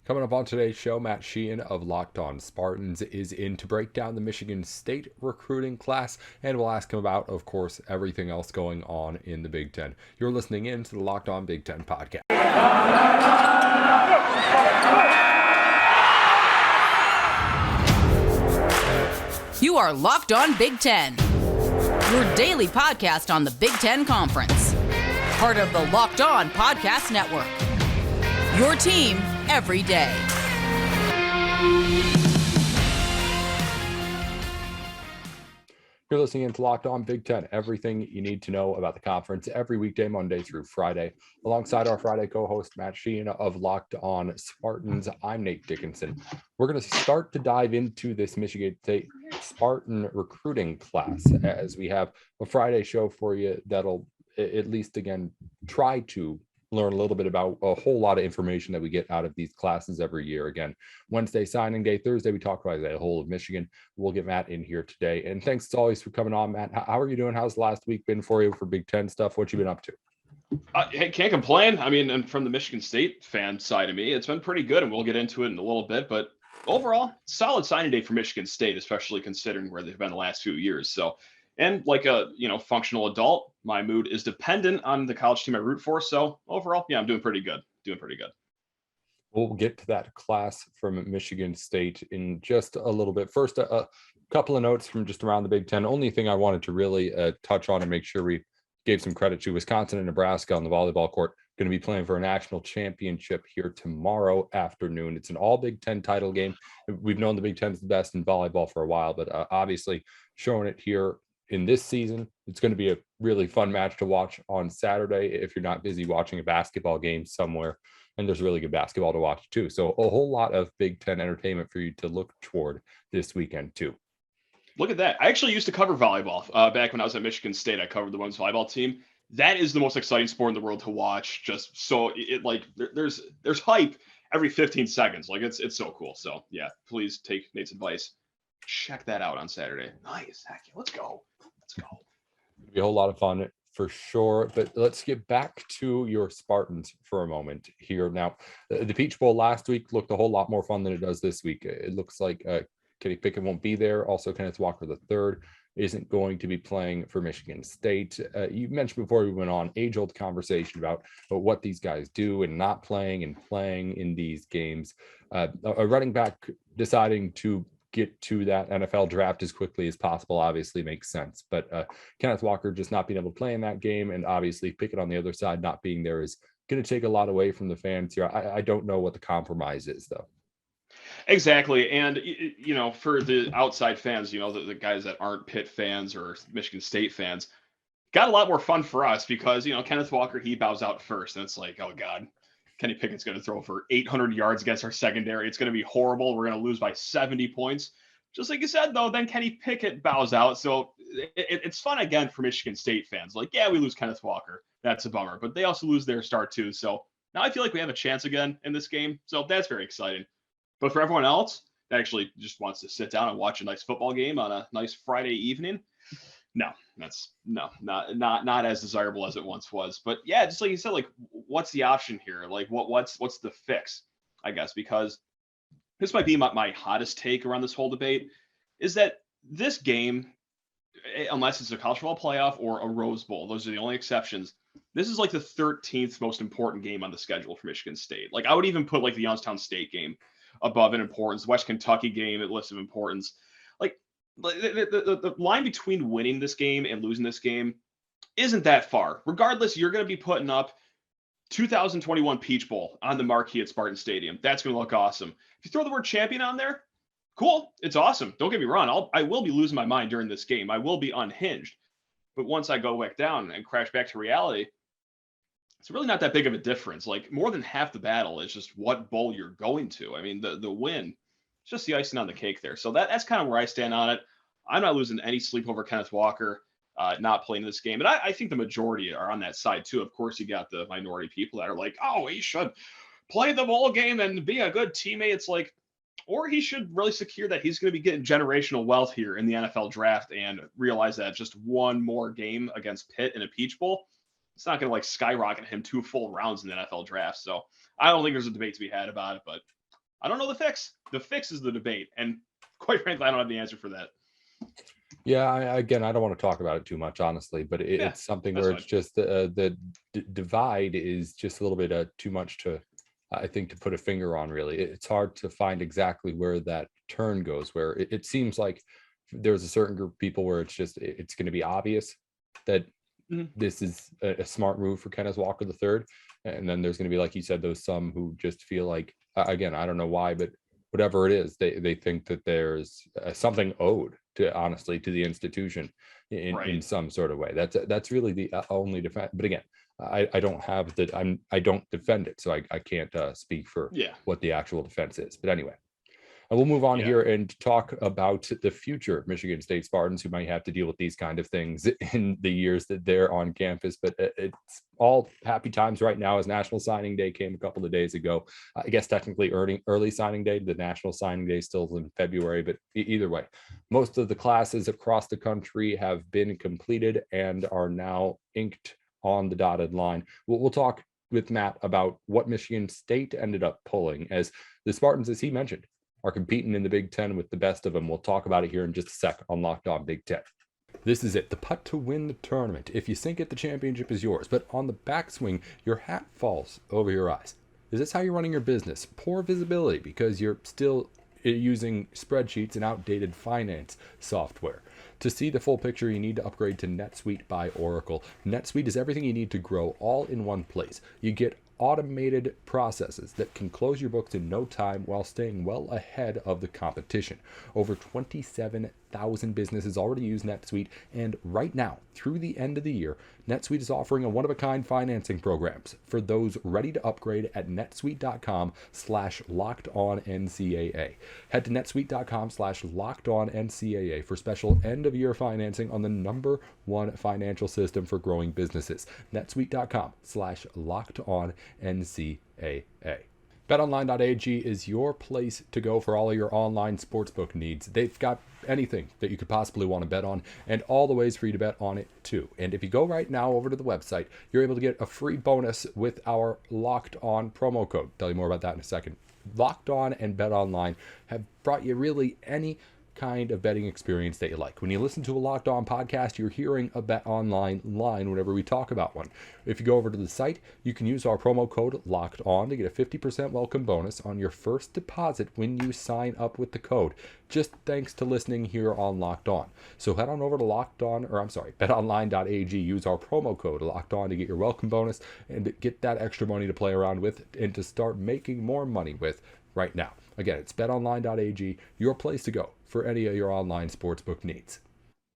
Coming up on today's show, Matt Sheehan of Locked On Spartans is in to break down the Michigan State recruiting class, and we'll ask him about, of course, everything else going on in the Big Ten. You're listening in to the Locked On Big Ten podcast. You are Locked On Big Ten, your daily podcast on the Big Ten Conference. Part of the Locked On Podcast Network. Your team every day. You're listening to Locked On Big Ten, everything you need to know about the conference every weekday, Monday through Friday. Alongside our Friday co-host, Matt Sheehan of Locked On Spartans, I'm Nate Dickinson. We're going to start to dive into this Michigan State Spartan recruiting class, as we have a Friday show for you that'll at least, again, try to learn a little bit about a whole lot of information that we get out of these classes every year. Again, Wednesday signing day, Thursday we talk about the whole of Michigan. We'll get Matt in here today. And thanks as always for coming on, Matt. How are you doing? How's the last week been for you for Big Ten stuff? What you been up to? Hey, can't complain. I mean, and from the Michigan State fan side of me, it's been pretty good, and we'll get into it in a little bit. But overall, solid signing day for Michigan State, especially considering where they've been the last few years. So, and like a functional adult, my mood is dependent on the college team I root for. So overall, yeah, I'm doing pretty good. We'll get to that class from Michigan State in just a little bit. First, a couple of notes from just around the Big Ten. Only thing I wanted to really touch on and make sure we gave some credit to: Wisconsin and Nebraska on the volleyball court going to be playing for a national championship here tomorrow afternoon. It's an all Big Ten title game. We've known the Big Ten is the best in volleyball for a while, but obviously showing it here in this season. It's going to be a really fun match to watch on Saturday if you're not busy watching a basketball game somewhere. And there's really good basketball to watch too. So a whole lot of Big Ten entertainment for you to look toward this weekend too. Look at that. I actually used to cover volleyball back when I was at Michigan State. I covered the women's volleyball team. That is the most exciting sport in the world to watch. Just so there's hype every 15 seconds. Like it's so cool. So yeah, please take Nate's advice. Check that out on Saturday. Nice. Heck yeah, let's go. It'll be a whole lot of fun for sure. But let's get back to your Spartans for a moment here. Now, the Peach Bowl last week looked a whole lot more fun than it does this week. It looks like Kenny Pickett won't be there. Also, Kenneth Walker III isn't going to be playing for Michigan State. You mentioned before we went on age-old conversation about what these guys do and not playing and playing in these games. A running back deciding to get to that NFL draft as quickly as possible obviously makes sense, but Kenneth Walker just not being able to play in that game, and obviously Pickett on the other side not being there, is going to take a lot away from the fans here. I don't know what the compromise is though. Exactly. And for the outside fans, the guys that aren't Pitt fans or Michigan State fans, got a lot more fun for us because Kenneth Walker, he bows out first, and it's like, oh god, Kenny Pickett's going to throw for 800 yards against our secondary. It's going to be horrible. We're going to lose by 70 points. Just like you said, though, then Kenny Pickett bows out. So it's fun again for Michigan State fans. Like, yeah, we lose Kenneth Walker. That's a bummer. But they also lose their star, too. So now I feel like we have a chance again in this game. So that's very exciting. But for everyone else that actually just wants to sit down and watch a nice football game on a nice Friday evening, that's not as desirable as it once was. But yeah, just like you said, like what's the option here? Like what's the fix, I guess, because this might be my hottest take around this whole debate, is that this game, unless it's a college football playoff or a Rose Bowl, those are the only exceptions. This is like the 13th most important game on the schedule for Michigan State. Like I would even put like the Youngstown State game above in importance, West Kentucky game at list of importance. Like the line between winning this game and losing this game isn't that far. Regardless, you're going to be putting up 2021 Peach Bowl on the marquee at Spartan Stadium. That's going to look awesome. If you throw the word champion on there, cool. It's awesome. Don't get me wrong. I will be losing my mind during this game. I will be unhinged. But once I go back down and crash back to reality, it's really not that big of a difference. Like more than half the battle is just what bowl you're going to. I mean, the win, it's just the icing on the cake there. So that's kind of where I stand on it. I'm not losing any sleep over Kenneth Walker not playing this game. And I think the majority are on that side too. Of course, you got the minority people that are like, oh, he should play the bowl game and be a good teammate. It's like, or he should really secure that he's going to be getting generational wealth here in the NFL draft and realize that just one more game against Pitt in a Peach Bowl, it's not going to like skyrocket him 2 full rounds in the NFL draft. So I don't think there's a debate to be had about it, but I don't know the fix. The fix is the debate. And quite frankly, I don't have the answer for that. Yeah, again, I don't want to talk about it too much, honestly, but it's something where it's just the divide is just a little bit too much to, I think, to put a finger on. Really, it's hard to find exactly where that turn goes. Where it seems like there's a certain group of people where it's going to be obvious that this is a smart move for Kenneth Walker III, and then there's going to be, like you said, those some who just feel like, again, I don't know why, but whatever it is, they think that there's something owed to the institution in some sort of way. That's really the only defense. But again, I don't have that. I don't defend it, so I can't speak for what the actual defense is. But anyway, and we'll move on here and talk about the future Michigan State Spartans, who might have to deal with these kind of things in the years that they're on campus. But it's all happy times right now, as National Signing Day came a couple of days ago. I guess technically early signing day. The National Signing Day is still in February, but either way, most of the classes across the country have been completed and are now inked on the dotted line. We'll talk with Matt about what Michigan State ended up pulling, as the Spartans, as he mentioned, are competing in the Big Ten with the best of them. We'll talk about it here in just a sec on Locked On Big Ten. This is it, the putt to win the tournament. If you sink it, the championship is yours. But on the backswing, your hat falls over your eyes. Is this how you're running your business? Poor visibility because you're still using spreadsheets and outdated finance software. To see the full picture, you need to upgrade to NetSuite by Oracle. NetSuite is everything you need to grow all in one place. You get automated processes that can close your books in no time while staying well ahead of the competition. Over 27,000 businesses already use NetSuite, and right now, through the end of the year, NetSuite is offering a one-of-a-kind financing programs for those ready to upgrade at netsuite.com/lockedonncaa. Head to netsuite.com/lockedonncaa for special end-of-year financing on the #1 financial system for growing businesses. netsuite.com/lockedonncaa. BetOnline.ag is your place to go for all of your online sportsbook needs. They've got anything that you could possibly want to bet on, and all the ways for you to bet on it too. And if you go right now over to the website, you're able to get a free bonus with our Locked On promo code. Tell you more about that in a second. Locked On and BetOnline have brought you really any kind of betting experience that you like. When you listen to a Locked On podcast, you're hearing a Bet Online line whenever we talk about one. If you go over to the site, you can use our promo code Locked On to get a 50% welcome bonus on your first deposit when you sign up with the code, just thanks to listening here on Locked On. So head on over to BetOnline.ag, use our promo code Locked On to get your welcome bonus and get that extra money to play around with and to start making more money with right now. Again, it's betonline.ag, your place to go for any of your online sportsbook needs.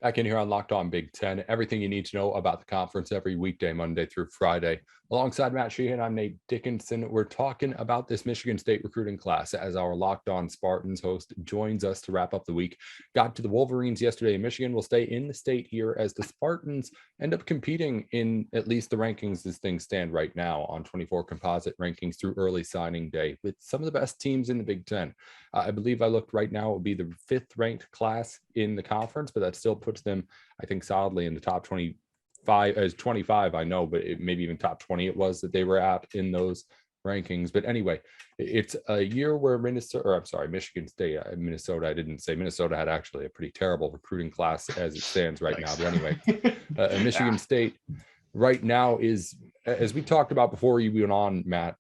Back in here on Locked On Big Ten, everything you need to know about the conference every weekday, Monday through Friday. Alongside Matt Sheehan, I'm Nate Dickinson. We're talking about this Michigan State recruiting class as our Locked On Spartans host joins us to wrap up the week. Got to the Wolverines yesterday. Michigan will stay in the state here as the Spartans end up competing in at least the rankings as things stand right now on 24 composite rankings through early signing day with some of the best teams in the Big Ten. I believe I looked right now, it would be the 5th ranked class in the conference, but that still puts them, I think, solidly in the top 25 as 25, I know, but maybe even top 20 it was that they were at in those rankings. But anyway, it's a year where Michigan State, Minnesota, I didn't say Minnesota had actually a pretty terrible recruiting class as it stands right now. But anyway, Michigan State right now is, as we talked about before you went on, Matt,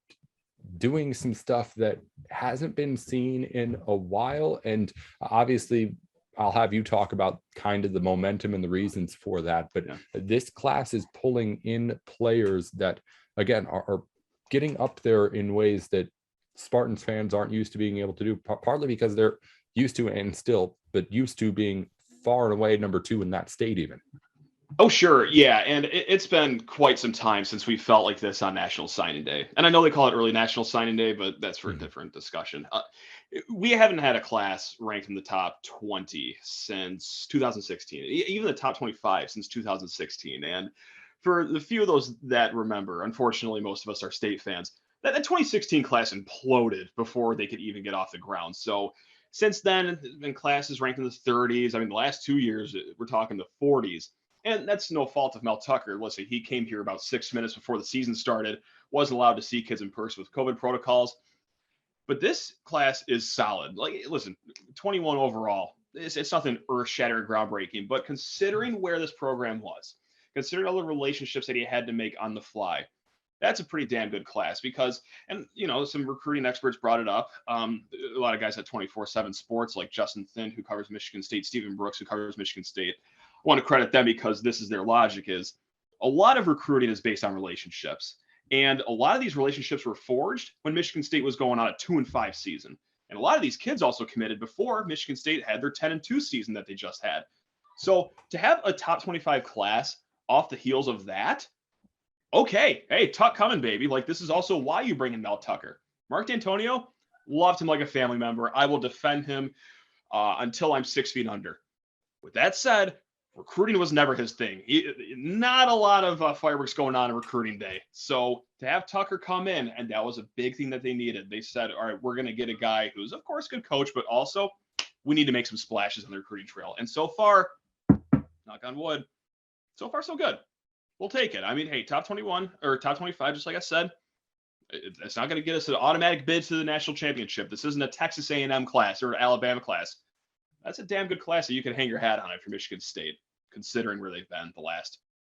doing some stuff that hasn't been seen in a while. And obviously, I'll have you talk about kind of the momentum and the reasons for that. But this class is pulling in players that, again, are getting up there in ways that Spartans fans aren't used to being able to do, partly because they're used to being far and away number 2 in that state even. Oh, sure. Yeah. And it's been quite some time since we felt like this on National Signing Day. And I know they call it early National Signing Day, but that's for a different discussion. We haven't had a class ranked in the top 20 since 2016, even the top 25 since 2016. And for the few of those that remember, unfortunately, most of us are state fans, that 2016 class imploded before they could even get off the ground. So since then, been classes ranked in the 30s. I mean, the last 2 years, we're talking the 40s. And that's no fault of Mel Tucker. Listen, he came here about 6 minutes before the season started, wasn't allowed to see kids in person with COVID protocols. But this class is solid. Like, listen, 21 overall. It's nothing earth-shattering, groundbreaking, but considering where this program was, considering all the relationships that he had to make on the fly, that's a pretty damn good class because, and some recruiting experts brought it up. A lot of guys at 24/7 Sports, like Justin Thin, who covers Michigan State, Stephen Brooks, who covers Michigan State. I want to credit them because this is their logic is a lot of recruiting is based on relationships. And a lot of these relationships were forged when Michigan State was going on a 2-5 season. And a lot of these kids also committed before Michigan State had their 10-2 season that they just had. So to have a top 25 class off the heels of that, okay, hey, Tuck coming, baby. Like, this is also why you bring in Mel Tucker. Mark D'Antonio, loved him like a family member. I will defend him until I'm 6 feet under. With that said, recruiting was never his thing. Not a lot of fireworks going on recruiting day. So to have Tucker come in, and that was a big thing that they needed. They said, all right, we're going to get a guy who's, of course, a good coach, but also we need to make some splashes on the recruiting trail. And so far, knock on wood, so far so good. We'll take it. I mean, hey, top 21 or top 25, just like I said, it's not going to get us an automatic bid to the national championship. This isn't a Texas A&M class or Alabama class. That's a damn good class that you can hang your hat on if you're Michigan State, considering where they've been the last